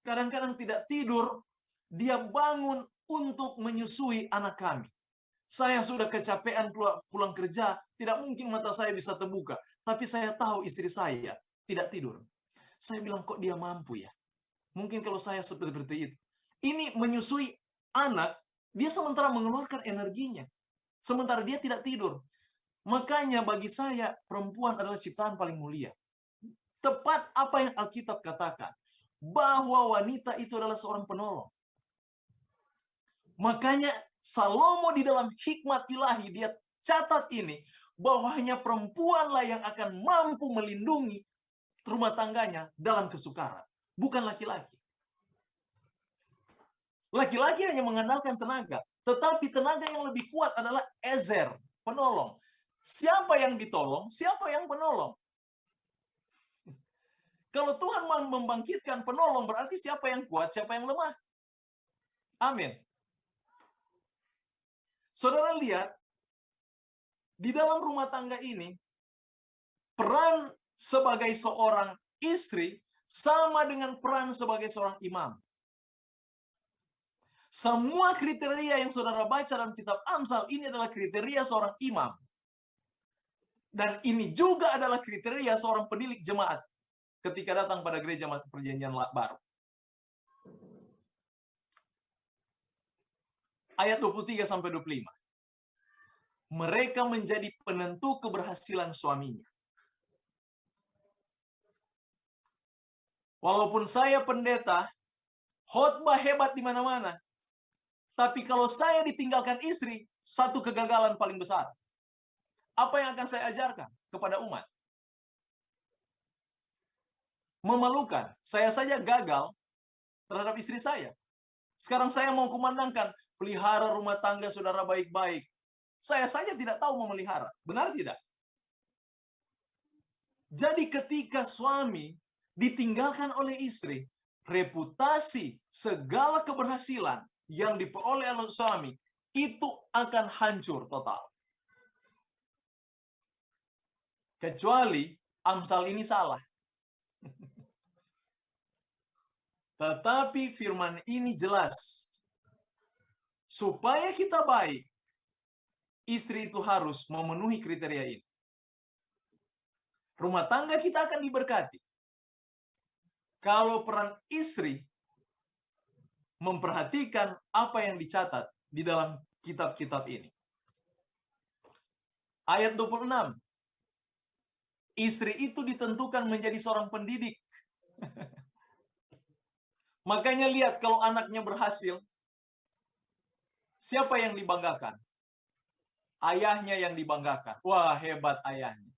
kadang-kadang tidak tidur, dia bangun untuk menyusui anak kami. Saya sudah kecapean pulang kerja, tidak mungkin mata saya bisa terbuka. Tapi saya tahu istri saya tidak tidur. Saya bilang, kok dia mampu ya? Mungkin kalau saya seperti itu. Ini menyusui anak, dia sementara mengeluarkan energinya. Sementara dia tidak tidur. Makanya bagi saya, perempuan adalah ciptaan paling mulia. Tepat apa yang Alkitab katakan. Bahwa wanita itu adalah seorang penolong. Makanya Salomo di dalam hikmat ilahi, dia catat ini, bahwa hanya perempuanlah yang akan mampu melindungi rumah tangganya dalam kesukaran. Bukan laki-laki. Laki-laki hanya mengandalkan tenaga. Tetapi tenaga yang lebih kuat adalah Ezer, penolong. Siapa yang ditolong, siapa yang penolong? Kalau Tuhan membangkitkan penolong, berarti siapa yang kuat, siapa yang lemah? Amin. Saudara lihat, di dalam rumah tangga ini, peran sebagai seorang istri sama dengan peran sebagai seorang imam. Semua kriteria yang saudara baca dalam kitab Amsal ini adalah kriteria seorang imam. Dan ini juga adalah kriteria seorang pendidik jemaat ketika datang pada gereja perjanjian baru. Ayat 23-25. Mereka menjadi penentu keberhasilan suaminya. Walaupun saya pendeta, khotbah hebat di mana-mana, tapi kalau saya ditinggalkan istri, satu kegagalan paling besar. Apa yang akan saya ajarkan kepada umat? Memalukan. Saya saja gagal terhadap istri saya. Sekarang saya mau kumandangkan, pelihara rumah tangga saudara baik-baik. Saya saja tidak tahu memelihara. Benar tidak? Jadi ketika suami ditinggalkan oleh istri, reputasi segala keberhasilan yang diperoleh oleh suami itu akan hancur total. Kecuali Amsal ini salah. Tetapi firman ini jelas. Supaya kita baik, istri itu harus memenuhi kriteria ini. Rumah tangga kita akan diberkati. Kalau peran istri memperhatikan apa yang dicatat di dalam kitab-kitab ini. Ayat 26. Istri itu ditentukan menjadi seorang pendidik. Makanya lihat kalau anaknya berhasil, siapa yang dibanggakan? Ayahnya yang dibanggakan. Wah, hebat ayahnya.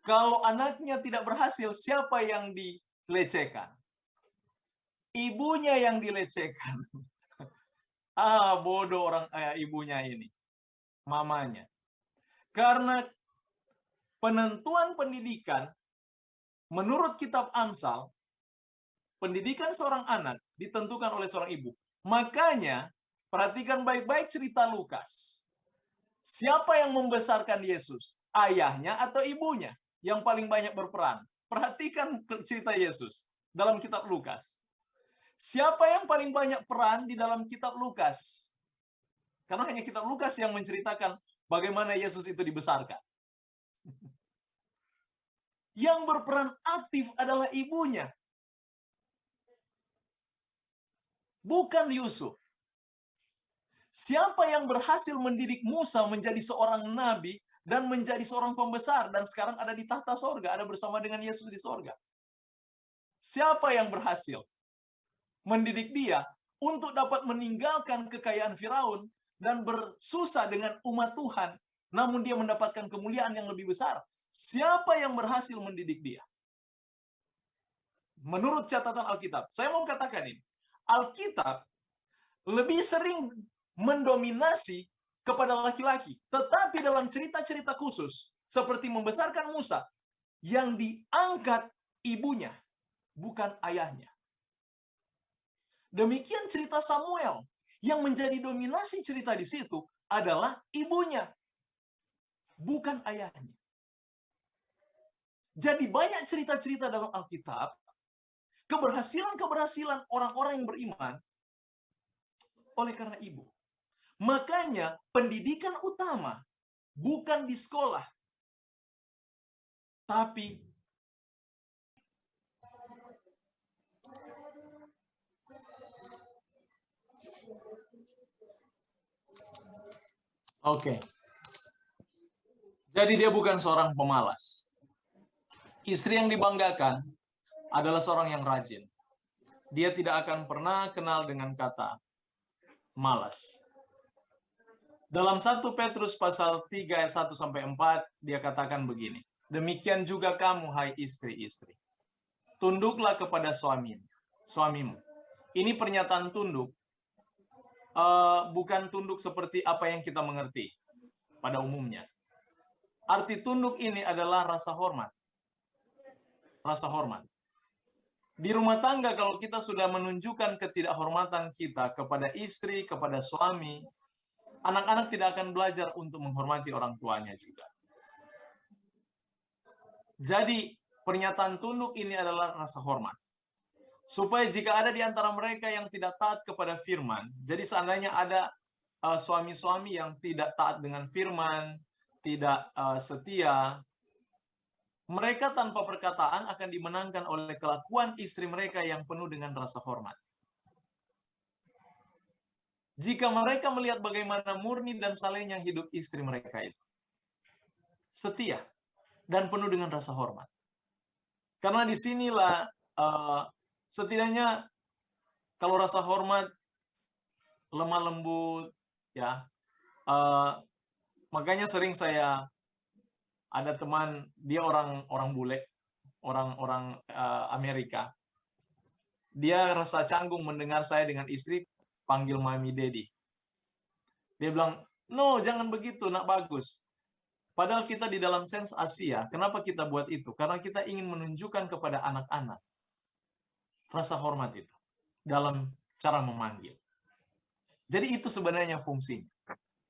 Kalau anaknya tidak berhasil, siapa yang dilecehkan? Ibunya yang dilecehkan. Bodoh orang ibunya ini. Mamanya. Karena penentuan pendidikan, menurut kitab Amsal, pendidikan seorang anak ditentukan oleh seorang ibu. Makanya, perhatikan baik-baik cerita Lukas. Siapa yang membesarkan Yesus? Ayahnya atau ibunya? Yang paling banyak berperan. Perhatikan cerita Yesus dalam kitab Lukas. Siapa yang paling banyak peran di dalam kitab Lukas? Karena hanya kitab Lukas yang menceritakan bagaimana Yesus itu dibesarkan. Yang berperan aktif adalah ibunya. Bukan Yusuf. Siapa yang berhasil mendidik Musa menjadi seorang nabi dan menjadi seorang pembesar dan sekarang ada di tahta sorga, ada bersama dengan Yesus di sorga? Siapa yang berhasil mendidik dia untuk dapat meninggalkan kekayaan Firaun dan bersusah dengan umat Tuhan, namun dia mendapatkan kemuliaan yang lebih besar? Siapa yang berhasil mendidik dia? Menurut catatan Alkitab, saya mau katakan ini, Alkitab lebih sering mendominasi kepada laki-laki. Tetapi dalam cerita-cerita khusus, seperti membesarkan Musa, yang diangkat ibunya, bukan ayahnya. Demikian cerita Samuel, yang menjadi dominasi cerita di situ adalah ibunya, bukan ayahnya. Jadi banyak cerita-cerita dalam Alkitab, keberhasilan-keberhasilan orang-orang yang beriman, oleh karena ibu. Makanya pendidikan utama bukan di sekolah, tapi jadi dia bukan seorang pemalas. Istri yang dibanggakan adalah seorang yang rajin. Dia tidak akan pernah kenal dengan kata malas. Dalam 1 Petrus pasal 3 ayat 1-4, dia katakan begini. Demikian juga kamu, hai istri-istri. Tunduklah kepada suamimu. Ini pernyataan tunduk. Bukan tunduk seperti apa yang kita mengerti pada umumnya. Arti tunduk ini adalah rasa hormat. Rasa hormat. Di rumah tangga kalau kita sudah menunjukkan ketidakhormatan kita kepada istri, kepada suami, anak-anak tidak akan belajar untuk menghormati orang tuanya juga. Jadi, pernyataan tunduk ini adalah rasa hormat. Supaya jika ada di antara mereka yang tidak taat kepada firman, jadi seandainya ada suami-suami yang tidak taat dengan firman, tidak setia, mereka tanpa perkataan akan dimenangkan oleh kelakuan istri mereka yang penuh dengan rasa hormat. Jika mereka melihat bagaimana murni dan salehnya hidup istri mereka itu, setia dan penuh dengan rasa hormat. Karena disinilah setidaknya kalau rasa hormat, lemah lembut, ya, makanya sering saya ada teman, dia orang bule, orang Amerika. Dia rasa canggung mendengar saya dengan istri panggil mami daddy. Dia bilang, no, jangan begitu, nak bagus. Padahal kita di dalam sense Asia, kenapa kita buat itu? Karena kita ingin menunjukkan kepada anak-anak rasa hormat itu dalam cara memanggil. Jadi itu sebenarnya fungsinya.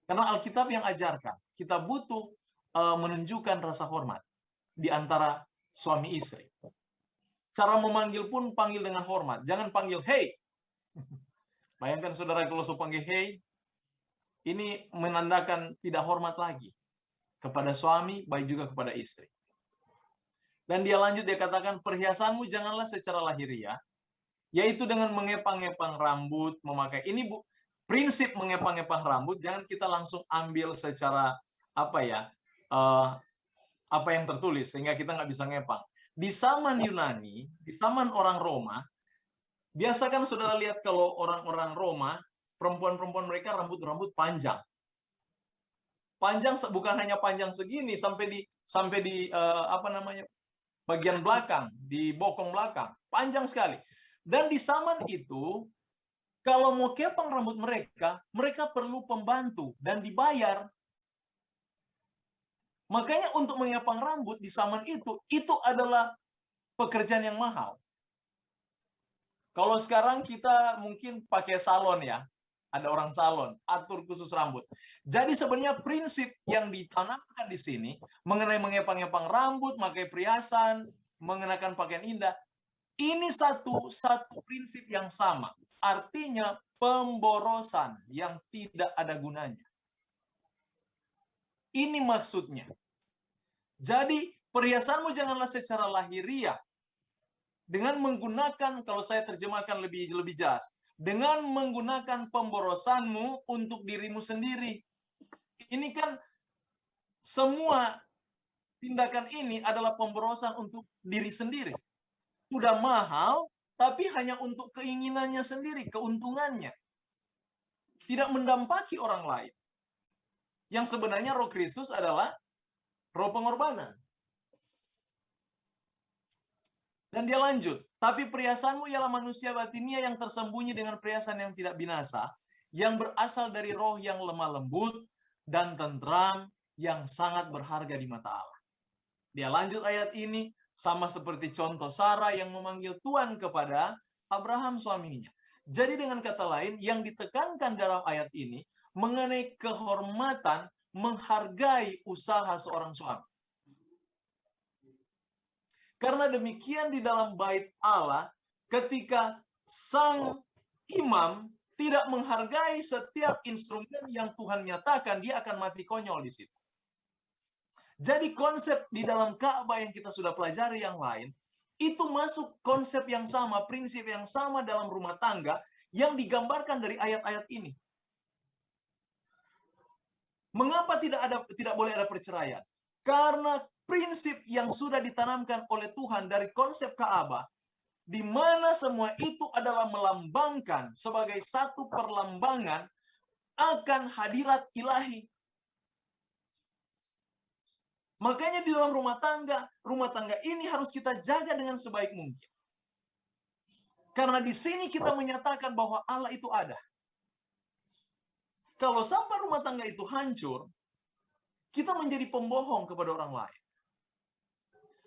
Karena Alkitab yang ajarkan, kita butuh menunjukkan rasa hormat di antara suami istri. Cara memanggil pun panggil dengan hormat. Jangan panggil hey. Bayangkan saudara kalau panggil hey, ini menandakan tidak hormat lagi kepada suami, baik juga kepada istri. Dan dia lanjut, dia katakan, perhiasanmu janganlah secara lahiriah, yaitu dengan mengepang-ngepang rambut, memakai. Ini prinsip mengepang-ngepang rambut, jangan kita langsung ambil secara apa yang tertulis, sehingga kita nggak bisa ngepang. Di zaman Yunani, di zaman orang Roma, biasa kan saudara lihat kalau orang-orang Roma, perempuan-perempuan mereka rambut-rambut panjang. Panjang bukan hanya panjang segini sampai di bagian belakang, di bokong belakang, panjang sekali. Dan di zaman itu, kalau mau kepang rambut mereka, mereka perlu pembantu dan dibayar. Makanya untuk mengepang rambut di zaman itu adalah pekerjaan yang mahal. Kalau sekarang kita mungkin pakai salon ya, ada orang salon, atur khusus rambut. Jadi sebenarnya prinsip yang ditanamkan di sini mengenai mengepang-epang rambut, memakai perhiasan, mengenakan pakaian indah, ini satu prinsip yang sama. Artinya pemborosan yang tidak ada gunanya. Ini maksudnya. Jadi perhiasanmu janganlah secara lahiriah, dengan menggunakan, kalau saya terjemahkan lebih jelas, dengan menggunakan pemborosanmu untuk dirimu sendiri. Ini kan semua tindakan ini adalah pemborosan untuk diri sendiri. Sudah mahal, tapi hanya untuk keinginannya sendiri, keuntungannya. Tidak mendampaki orang lain. Yang sebenarnya roh Kristus adalah roh pengorbanan. Dan dia lanjut, tapi perhiasanmu ialah manusia batinia yang tersembunyi dengan perhiasan yang tidak binasa, yang berasal dari roh yang lemah lembut dan tentram, yang sangat berharga di mata Allah. Dia lanjut ayat ini, sama seperti contoh Sarah yang memanggil Tuhan kepada Abraham suaminya. Jadi dengan kata lain, yang ditekankan dalam ayat ini, mengenai kehormatan, menghargai usaha seorang suami. Karena demikian di dalam bait Allah, ketika sang imam tidak menghargai setiap instrumen yang Tuhan nyatakan, dia akan mati konyol di situ. Jadi konsep di dalam Ka'bah yang kita sudah pelajari yang lain, itu masuk konsep yang sama, prinsip yang sama dalam rumah tangga yang digambarkan dari ayat-ayat ini. Mengapa tidak boleh ada perceraian? Karena prinsip yang sudah ditanamkan oleh Tuhan dari konsep Ka'bah, di mana semua itu adalah melambangkan sebagai satu perlambangan akan hadirat ilahi. Makanya di dalam rumah tangga ini harus kita jaga dengan sebaik mungkin. Karena di sini kita menyatakan bahwa Allah itu ada. Kalau sampai rumah tangga itu hancur, kita menjadi pembohong kepada orang lain.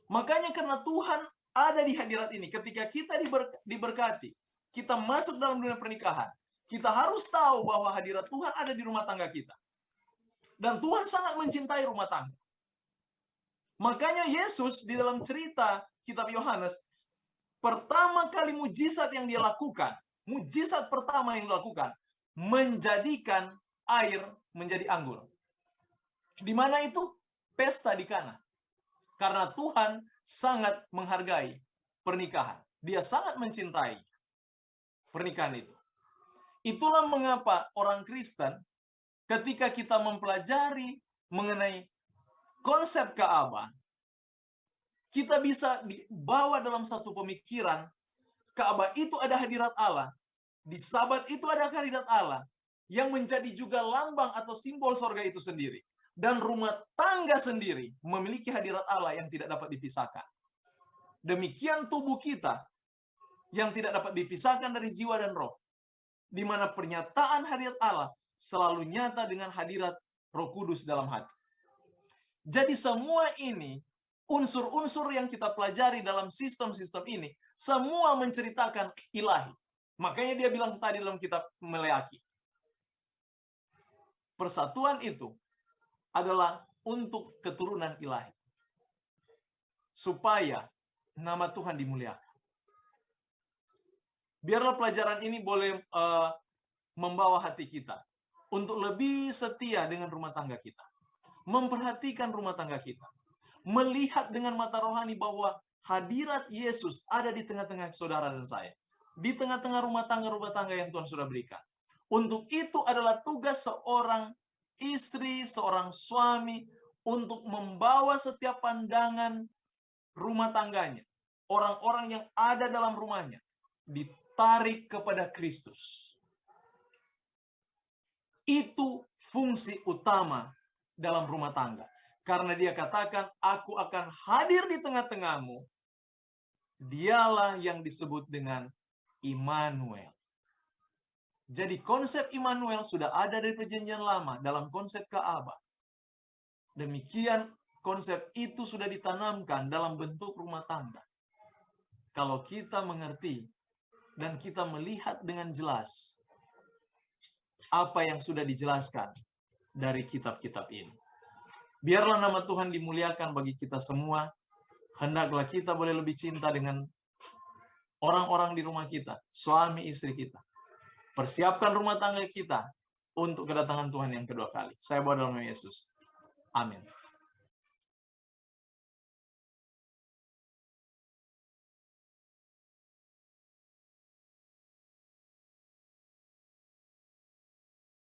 Makanya karena Tuhan ada di hadirat ini, ketika kita diberkati, kita masuk dalam dunia pernikahan, kita harus tahu bahwa hadirat Tuhan ada di rumah tangga kita. Dan Tuhan sangat mencintai rumah tangga. Makanya Yesus di dalam cerita kitab Yohanes, pertama kali mujizat yang dia lakukan, mujizat pertama yang dilakukan, menjadikan air menjadi anggur. Di mana itu? Pesta di Kana. Karena Tuhan sangat menghargai pernikahan. Dia sangat mencintai pernikahan itu. Itulah mengapa orang Kristen, ketika kita mempelajari mengenai konsep Ka'bah, kita bisa dibawa dalam satu pemikiran, Ka'bah itu ada hadirat Allah. Di Sabat itu ada hadirat Allah, yang menjadi juga lambang atau simbol sorga itu sendiri. Dan rumah tangga sendiri memiliki hadirat Allah yang tidak dapat dipisahkan. Demikian tubuh kita yang tidak dapat dipisahkan dari jiwa dan roh, di mana pernyataan hadirat Allah selalu nyata dengan hadirat Roh Kudus dalam hati. Jadi semua ini, unsur-unsur yang kita pelajari dalam sistem-sistem ini, semua menceritakan ilahi. Makanya dia bilang tadi dalam kitab Meleaki, persatuan itu adalah untuk keturunan ilahi. Supaya nama Tuhan dimuliakan. Biarlah pelajaran ini boleh membawa hati kita untuk lebih setia dengan rumah tangga kita. Memperhatikan rumah tangga kita. Melihat dengan mata rohani bahwa hadirat Yesus ada di tengah-tengah saudara dan saya. Di tengah-tengah rumah tangga yang Tuhan sudah berikan. Untuk itu adalah tugas seorang istri, seorang suami, untuk membawa setiap pandangan rumah tangganya, orang-orang yang ada dalam rumahnya, ditarik kepada Kristus. Itu fungsi utama dalam rumah tangga. Karena dia katakan, aku akan hadir di tengah-tengahmu. Dialah yang disebut dengan Immanuel. Jadi konsep Immanuel sudah ada dari perjanjian lama dalam konsep Ka'bah. Demikian konsep itu sudah ditanamkan dalam bentuk rumah tangga. Kalau kita mengerti dan kita melihat dengan jelas apa yang sudah dijelaskan dari kitab-kitab ini. Biarlah nama Tuhan dimuliakan bagi kita semua. Hendaklah kita boleh lebih cinta dengan orang-orang di rumah kita, suami istri kita. Persiapkan rumah tangga kita untuk kedatangan Tuhan yang kedua kali. Saya berdoa dalam nama Yesus. Amin.